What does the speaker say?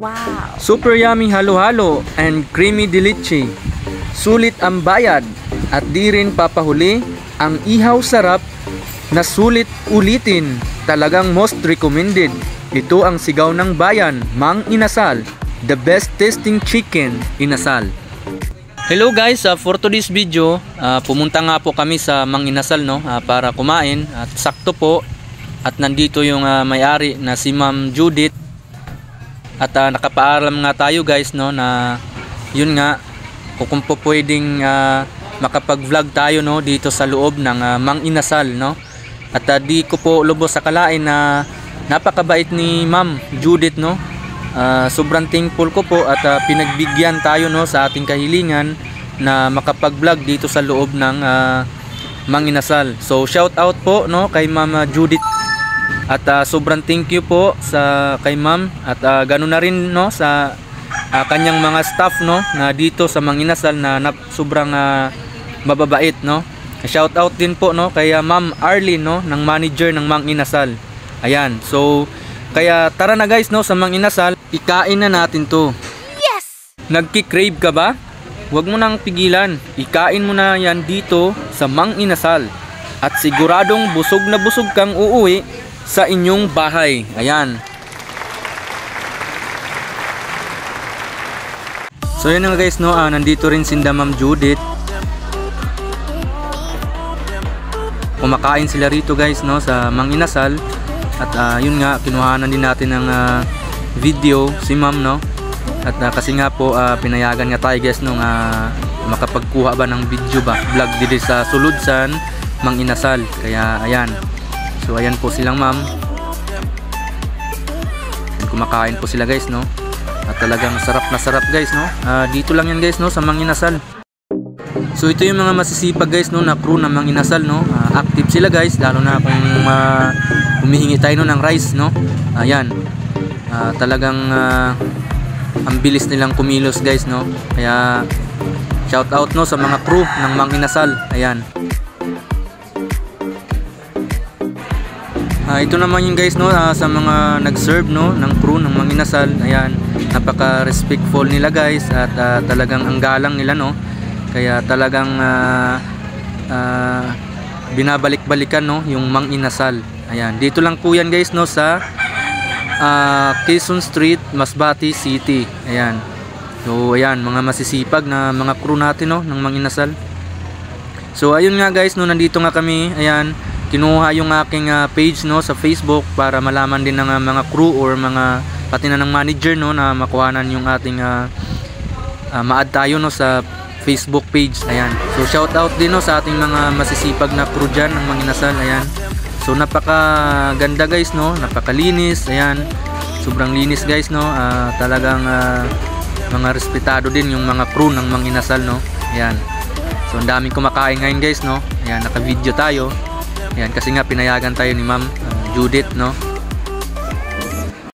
Wow! Super yummy halo-halo and creamy delichi. Sulit ang bayad at di rin papahuli. Ang ihaw sarap na sulit ulitin. Talagang most recommended. Ito ang sigaw ng bayan, Mang Inasal. The best tasting chicken, Inasal. Hello guys, for today's video, pumunta nga po kami sa Mang Inasal, no, para kumain. At sakto po, at nandito yung may-ari na si Ma'am Judith. At nakapaalam nga tayo guys, no, na yun nga kung po pwedeng makapag-vlog tayo, no, dito sa loob ng Mang Inasal, no. At di ko po lubos akalain na napakabait ni Ma'am Judith, no. Sobrang thankful ko po at pinagbigyan tayo, no, sa ating kahilingan na makapag-vlog dito sa loob ng Mang Inasal. So shout out po, no, kay Ma'am Judith. At sobrang thank you po sa kay Ma'am at ganoon na rin, no, sa kanyang mga staff, no, na dito sa Mang Inasal na sobrang mababait, no. Shout out din po, no, kay Ma'am Arlene, no, ng manager ng Mang Inasal. Ayan. So kaya tara na guys, no, sa Mang Inasal, ikain na natin to. Yes! Nagki-crave ka ba? Huwag mo nang pigilan. Ikain mo na yan dito sa Mang Inasal. At siguradong busog na busog kang uuwi sa inyong bahay. Ayan. So yun nga guys, no, nandito rin si Ma'am Judith. Kumakain sila rito guys, no, sa Mang Inasal. At yun nga, kinuhanan din natin ng video si Ma'am, no. At kasi nga po pinayagan nga tayo guys, no, makapagkuha ba ng video ba, vlog dito sa Suludsan, Mang Inasal. Kaya ayan. So ayan po silang Ma'am. Kumakain po sila guys, no. At talagang sarap na sarap guys, no. Dito lang yan guys, no, sa Mang Inasal. So ito yung mga masisipag guys, no, na crew ng Mang Inasal, no. Active sila guys, lalo na kung humihingi tayo, no, ng rice, no. Ayan. Talagang ang bilis nilang kumilos guys, no. Kaya shout out, no, sa mga crew ng Mang Inasal. Ayan. Ito naman yung guys, no, sa mga nag-serve, no, ng crew ng Mang Inasal. Ayan, napaka-respectful nila guys at talagang ang galang nila, no. Kaya talagang binabalik-balikan, no, yung Mang Inasal. Ayan, dito lang po yan guys, no, sa Quezon Street, Masbate City. Ayan. So ayan, mga masisipag na mga crew natin, no, ng Mang Inasal. So ayun nga guys, no, nandito nga kami. Ayan, kinuha yung aking page, no, sa Facebook para malaman din ng mga crew or mga pati na ng manager, no, na makuhanan yung ating ma-add tayo, no, sa Facebook page. Ayan. So shout out din, no, sa ating mga masisipag na crew dyan ng Mang Inasal. Ayan. So napaka ganda guys, no, napakalinis. Ayan. Sobrang linis guys, no. Talagang mga respetado din yung mga crew ng Mang Inasal, no. Ayan. So ang daming kumakain ngayon guys, no. Ayan, naka-video tayo. Ayan, kasi nga pinayagan tayo ni Ma'am Judith, no.